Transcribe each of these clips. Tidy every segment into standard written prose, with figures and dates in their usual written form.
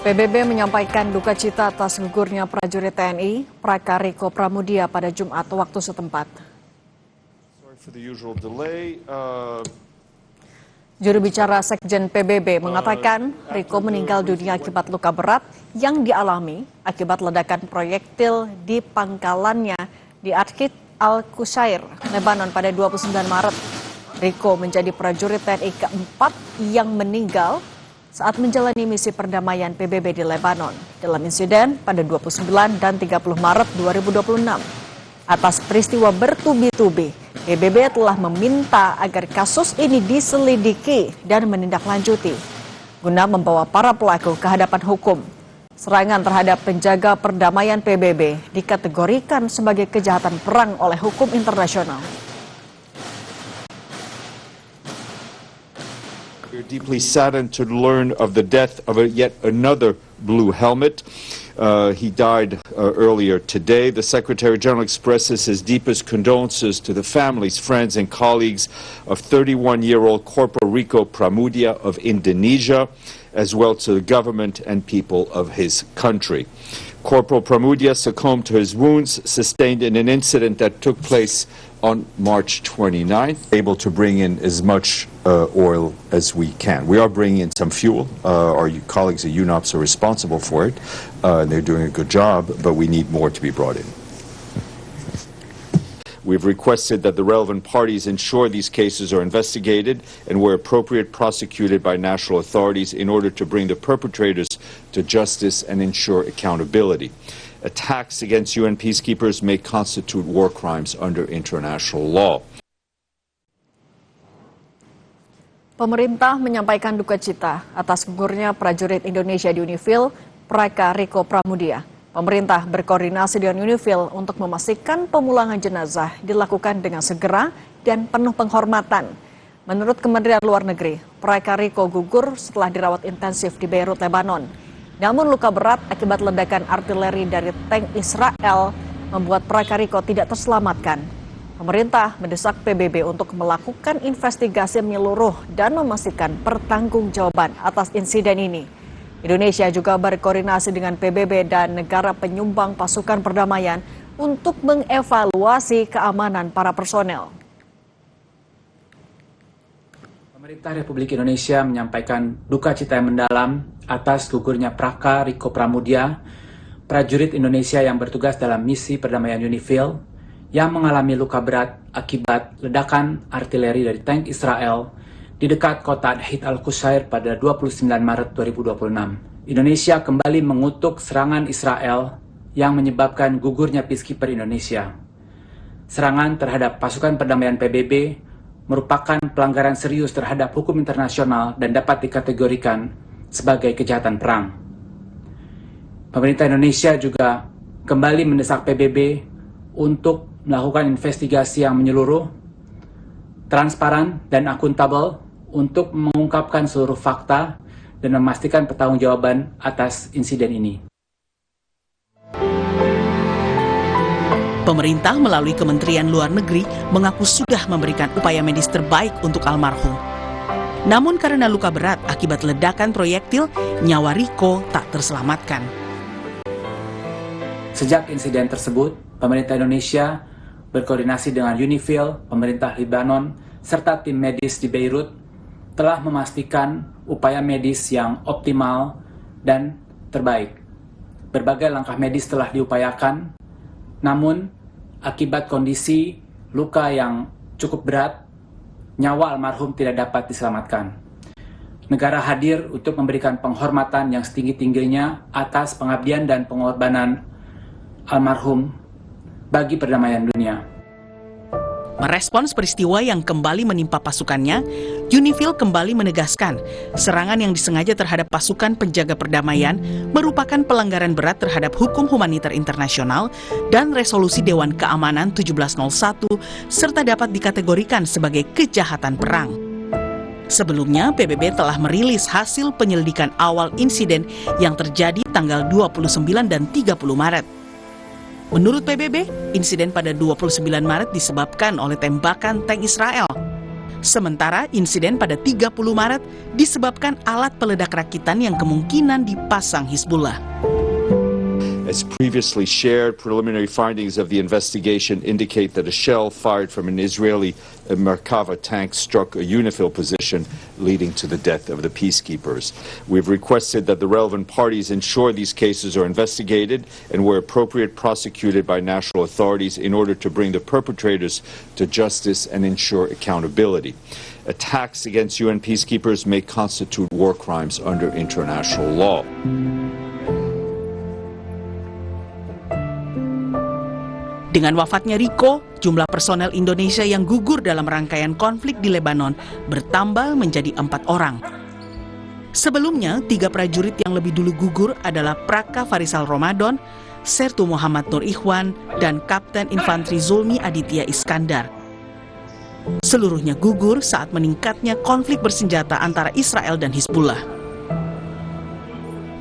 PBB menyampaikan duka cita atas gugurnya prajurit TNI Prakariko Pramudia pada Jumat waktu setempat. Juru bicara Sekjen PBB mengatakan Riko meninggal dunia akibat luka berat yang dialami akibat ledakan proyektil di pangkalannya di Arkit Al-Qushair, Lebanon pada 29 Maret. Riko menjadi prajurit TNI keempat yang meninggal saat menjalani misi perdamaian PBB di Lebanon dalam insiden pada 29 dan 30 Maret 2026. Atas peristiwa bertubi-tubi, PBB telah meminta agar kasus ini diselidiki dan menindaklanjuti guna membawa para pelaku ke hadapan hukum. Serangan terhadap penjaga perdamaian PBB dikategorikan sebagai kejahatan perang oleh hukum internasional. We are deeply saddened to learn of the death of yet another Blue Helmet. He died earlier today. The Secretary General expresses his deepest condolences to the families, friends, and colleagues of 31-year-old Corporal Riko Pramudia of Indonesia, as well to the government and people of his country. Corporal Pramudia succumbed to his wounds sustained in an incident that took place on March 29th, able to bring in as much oil as we can. We are bringing in some fuel. Our colleagues at UNOPS are responsible for it, and they're doing a good job, but we need more to be brought in. We've requested that the relevant parties ensure these cases are investigated and, where appropriate, prosecuted by national authorities in order to bring the perpetrators to justice and ensure accountability. Attacks against UN peacekeepers may constitute war crimes under international law. Pemerintah menyampaikan duka cita atas gugurnya prajurit Indonesia di UNIFIL, Prakariko Pramudia. Pemerintah berkoordinasi dengan UNIFIL untuk memastikan pemulangan jenazah dilakukan dengan segera dan penuh penghormatan. Menurut Kementerian Luar Negeri, Prakariko gugur setelah dirawat intensif di Beirut, Lebanon. Namun luka berat akibat ledakan artileri dari tank Israel membuat Prakariko tidak terselamatkan. Pemerintah mendesak PBB untuk melakukan investigasi menyeluruh dan memastikan pertanggungjawaban atas insiden ini. Indonesia juga berkoordinasi dengan PBB dan negara penyumbang pasukan perdamaian untuk mengevaluasi keamanan para personel. Pemerintah Republik Indonesia menyampaikan duka cita yang mendalam atas gugurnya Prakariko Pramudia, prajurit Indonesia yang bertugas dalam misi perdamaian UNIFIL, yang mengalami luka berat akibat ledakan artileri dari tank Israel di dekat kota Arkit Al-Qushair pada 29 Maret 2026. Indonesia kembali mengutuk serangan Israel yang menyebabkan gugurnya peacekeeper Indonesia. Serangan terhadap pasukan perdamaian PBB merupakan pelanggaran serius terhadap hukum internasional dan dapat dikategorikan sebagai kejahatan perang. Pemerintah Indonesia juga kembali mendesak PBB untuk melakukan investigasi yang menyeluruh, transparan, dan akuntabel untuk mengungkapkan seluruh fakta dan memastikan pertanggungjawaban atas insiden ini. Pemerintah melalui Kementerian Luar Negeri mengaku sudah memberikan upaya medis terbaik untuk almarhum. Namun karena luka berat akibat ledakan proyektil, nyawa Riko tak terselamatkan. Sejak insiden tersebut, pemerintah Indonesia berkoordinasi dengan UNIFIL, pemerintah Lebanon, serta tim medis di Beirut telah memastikan upaya medis yang optimal dan terbaik. Berbagai langkah medis telah diupayakan, namun akibat kondisi luka yang cukup berat, nyawa almarhum tidak dapat diselamatkan. Negara hadir untuk memberikan penghormatan yang setinggi-tingginya atas pengabdian dan pengorbanan almarhum bagi perdamaian dunia. Merespons peristiwa yang kembali menimpa pasukannya, UNIFIL kembali menegaskan serangan yang disengaja terhadap pasukan penjaga perdamaian merupakan pelanggaran berat terhadap hukum humaniter internasional dan resolusi Dewan Keamanan 1701 serta dapat dikategorikan sebagai kejahatan perang. Sebelumnya, PBB telah merilis hasil penyelidikan awal insiden yang terjadi tanggal 29 dan 30 Maret. Menurut PBB, insiden pada 29 Maret disebabkan oleh tembakan tank Israel. Sementara insiden pada 30 Maret disebabkan alat peledak rakitan yang kemungkinan dipasang Hizbullah. As previously shared, preliminary findings of the investigation indicate that a shell fired from an Israeli Merkava tank struck a UNIFIL position, leading to the death of the peacekeepers. We've requested that the relevant parties ensure these cases are investigated and, where appropriate, prosecuted by national authorities in order to bring the perpetrators to justice and ensure accountability. Attacks against UN peacekeepers may constitute war crimes under international law. Dengan wafatnya Riko, jumlah personel Indonesia yang gugur dalam rangkaian konflik di Lebanon bertambah menjadi 4 orang. Sebelumnya, 3 prajurit yang lebih dulu gugur adalah Praka Farisal Ramadan, Sertu Muhammad Nur Ikhwan, dan Kapten Infanteri Zulmi Aditya Iskandar. Seluruhnya gugur saat meningkatnya konflik bersenjata antara Israel dan Hizbullah.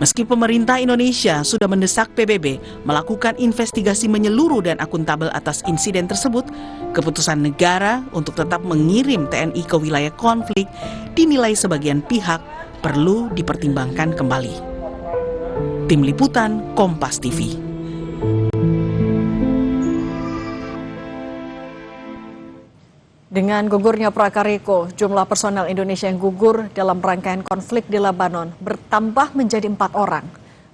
Meski pemerintah Indonesia sudah mendesak PBB melakukan investigasi menyeluruh dan akuntabel atas insiden tersebut, keputusan negara untuk tetap mengirim TNI ke wilayah konflik dinilai sebagian pihak perlu dipertimbangkan kembali. Tim Liputan Kompas TV. Dengan gugurnya Praka Riko, jumlah personel Indonesia yang gugur dalam rangkaian konflik di Lebanon bertambah menjadi 4 orang.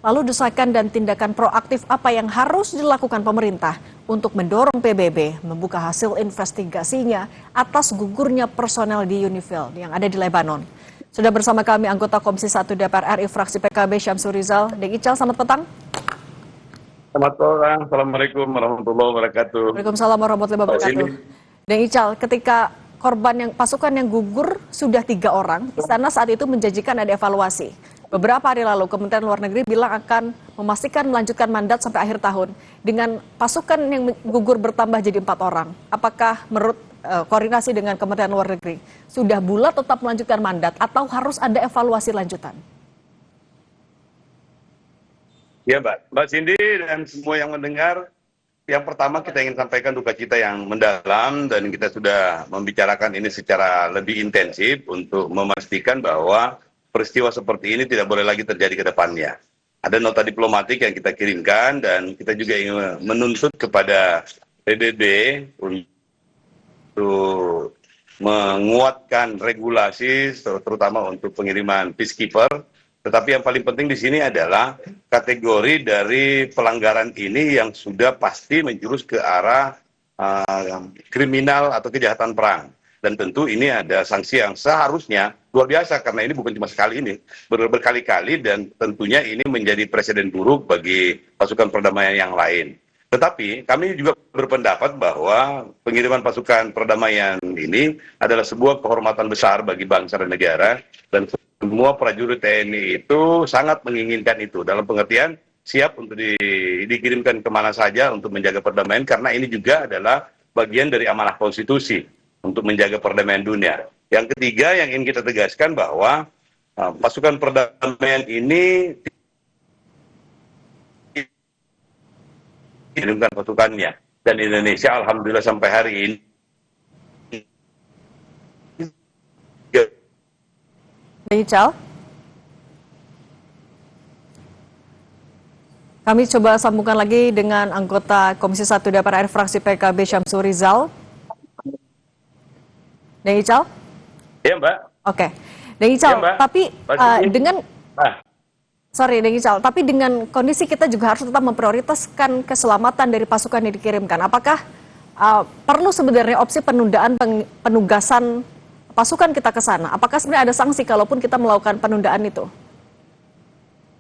Lalu desakan dan tindakan proaktif apa yang harus dilakukan pemerintah untuk mendorong PBB membuka hasil investigasinya atas gugurnya personel di UNIFIL yang ada di Lebanon. Sudah bersama kami anggota Komisi 1 DPR RI fraksi PKB Syamsur Rizal. Deng Ical, selamat petang. Selamat petang, Assalamualaikum warahmatullahi wabarakatuh. Waalaikumsalam warahmatullahi wabarakatuh. Deng Ical, ketika pasukan yang gugur sudah 3 orang, Istana saat itu menjanjikan ada evaluasi. Beberapa hari lalu, Kementerian Luar Negeri bilang akan memastikan melanjutkan mandat sampai akhir tahun. Dengan pasukan yang gugur bertambah jadi 4 orang, apakah menurut koordinasi dengan Kementerian Luar Negeri sudah bulat tetap melanjutkan mandat atau harus ada evaluasi lanjutan? Ya Mbak Cindy dan semua yang mendengar, yang pertama kita ingin sampaikan duka cita yang mendalam dan kita sudah membicarakan ini secara lebih intensif untuk memastikan bahwa peristiwa seperti ini tidak boleh lagi terjadi ke depannya. Ada nota diplomatik yang kita kirimkan dan kita juga ingin menuntut kepada PBB untuk menguatkan regulasi terutama untuk pengiriman peacekeeper. Tetapi yang paling penting di sini adalah kategori dari pelanggaran ini yang sudah pasti menjurus ke arah kriminal atau kejahatan perang. Dan tentu ini ada sanksi yang seharusnya luar biasa karena ini bukan cuma sekali ini, berkali-kali dan tentunya ini menjadi presiden buruk bagi pasukan perdamaian yang lain. Tetapi kami juga berpendapat bahwa pengiriman pasukan perdamaian ini adalah sebuah kehormatan besar bagi bangsa dan negara dan semua prajurit TNI itu sangat menginginkan itu dalam pengertian siap untuk dikirimkan kemana saja untuk menjaga perdamaian karena ini juga adalah bagian dari amanah konstitusi untuk menjaga perdamaian dunia. Yang ketiga yang ingin kita tegaskan bahwa pasukan perdamaian ini dikirimkan pasukannya dan Indonesia alhamdulillah sampai hari ini Ical, kami coba sambungkan lagi dengan anggota Komisi 1 DPR RI fraksi PKB Syamsur Rizal. Deng Ical? ya Mbak. Oke, Deng Ical, Ya, Mbak. tapi Deng Ical, tapi dengan kondisi kita juga harus tetap memprioritaskan keselamatan dari pasukan yang dikirimkan. Apakah perlu sebenarnya opsi penundaan penugasan pasukan kita ke sana? Apakah sebenarnya ada sanksi kalaupun kita melakukan penundaan itu?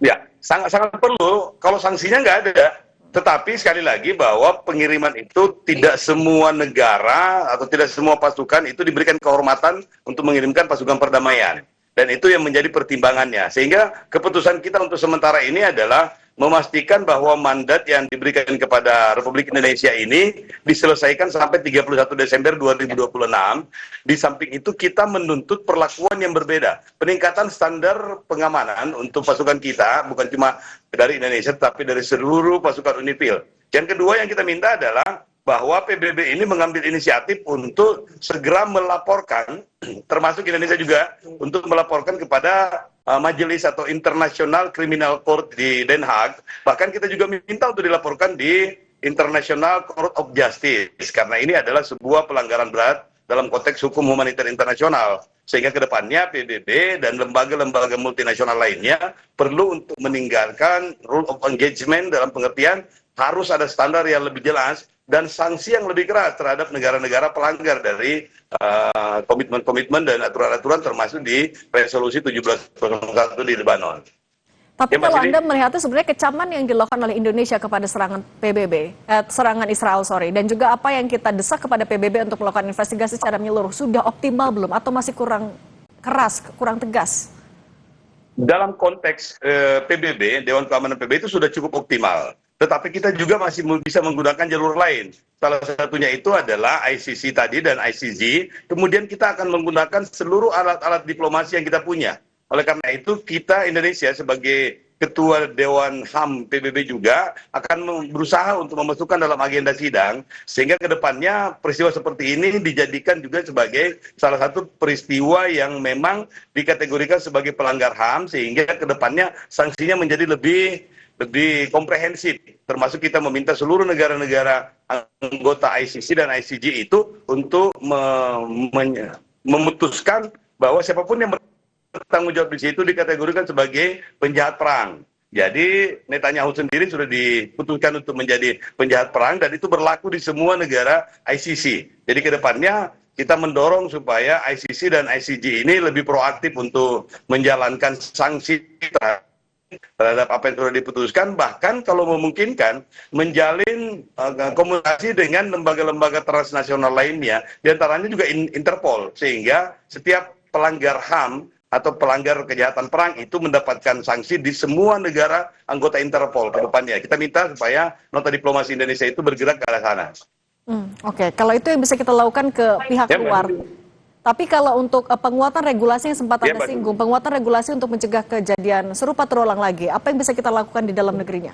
Ya, sangat perlu. Kalau sanksinya nggak ada. Tetapi sekali lagi bahwa pengiriman itu tidak semua negara atau tidak semua pasukan itu diberikan kehormatan untuk mengirimkan pasukan perdamaian. Dan itu yang menjadi pertimbangannya. Sehingga keputusan kita untuk sementara ini adalah memastikan bahwa mandat yang diberikan kepada Republik Indonesia ini diselesaikan sampai 31 Desember 2026. Di samping itu kita menuntut perlakuan yang berbeda. Peningkatan standar pengamanan untuk pasukan kita, bukan cuma dari Indonesia, tapi dari seluruh pasukan UNIFIL. Yang kedua yang kita minta adalah bahwa PBB ini mengambil inisiatif untuk segera melaporkan, termasuk Indonesia juga, untuk melaporkan kepada majelis atau International Criminal Court di Den Haag. Bahkan kita juga minta untuk dilaporkan di International Court of Justice, karena ini adalah sebuah pelanggaran berat dalam konteks hukum humaniter internasional. Sehingga ke depannya PBB dan lembaga-lembaga multinasional lainnya perlu untuk meninggalkan rule of engagement dalam pengertian harus ada standar yang lebih jelas dan sanksi yang lebih keras terhadap negara-negara pelanggar dari komitmen-komitmen dan aturan-aturan termasuk di resolusi 1701 di Lebanon. Tapi Ya, Mbak kalau Sidi. Anda melihatnya sebenarnya kecaman yang dilakukan oleh Indonesia kepada serangan serangan Israel, dan juga apa yang kita desak kepada PBB untuk melakukan investigasi secara menyeluruh, sudah optimal belum atau masih kurang keras, kurang tegas? Dalam konteks PBB, Dewan Keamanan PBB itu sudah cukup optimal. Tetapi kita juga masih bisa menggunakan jalur lain. Salah satunya itu adalah ICC tadi dan ICJ. Kemudian kita akan menggunakan seluruh alat-alat diplomasi yang kita punya. Oleh karena itu, kita Indonesia sebagai Ketua Dewan HAM PBB juga akan berusaha untuk memasukkan dalam agenda sidang, sehingga ke depannya peristiwa seperti ini dijadikan juga sebagai salah satu peristiwa yang memang dikategorikan sebagai pelanggar HAM, sehingga ke depannya sanksinya menjadi lebih komprehensif. Termasuk kita meminta seluruh negara-negara anggota ICC dan ICJ itu untuk memutuskan bahwa siapapun yang bertanggung jawab di situ dikategorikan sebagai penjahat perang. Jadi Netanyahu sendiri sudah diputuskan untuk menjadi penjahat perang dan itu berlaku di semua negara ICC. Jadi ke depannya kita mendorong supaya ICC dan ICJ ini lebih proaktif untuk menjalankan sanksi terhadap apa yang sudah diputuskan, bahkan kalau memungkinkan menjalin komunikasi dengan lembaga-lembaga transnasional lainnya, diantaranya juga Interpol, sehingga setiap pelanggar HAM atau pelanggar kejahatan perang itu mendapatkan sanksi di semua negara anggota Interpol ke depannya. Kita minta supaya nota diplomasi Indonesia itu bergerak ke arah sana. Oke, kalau itu yang bisa kita lakukan ke pihak Ya, Mbak luar. Sindi. Tapi kalau untuk penguatan regulasi yang sempat Ya, Anda Mbak singgung, penguatan regulasi untuk mencegah kejadian serupa terulang lagi, apa yang bisa kita lakukan di dalam negerinya?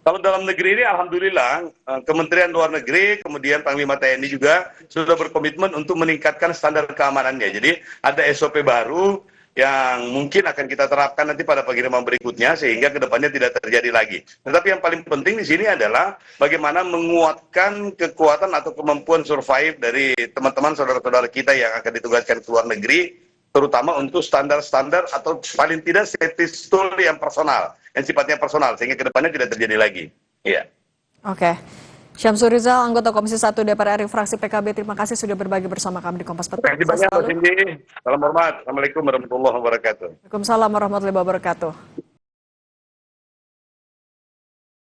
Kalau dalam negeri ini, alhamdulillah, Kementerian Luar Negeri, kemudian Panglima TNI juga sudah berkomitmen untuk meningkatkan standar keamanannya. Jadi ada SOP baru yang mungkin akan kita terapkan nanti pada pengiriman berikutnya, sehingga kedepannya tidak terjadi lagi. Tetapi yang paling penting di sini adalah bagaimana menguatkan kekuatan atau kemampuan survive dari teman-teman saudara-saudara kita yang akan ditugaskan ke luar negeri, terutama untuk standar-standar atau paling tidak safety tool yang personal, yang sifatnya personal, sehingga kedepannya tidak terjadi lagi. Iya. Oke. Syamsur Rizal, anggota Komisi 1 DPR RI fraksi PKB, terima kasih sudah berbagi bersama kami di Kompas Petang. Terima kasih banyak, Mbak Cindy. Salam hormat. Assalamualaikum warahmatullahi wabarakatuh. Waalaikumsalam warahmatullahi wabarakatuh.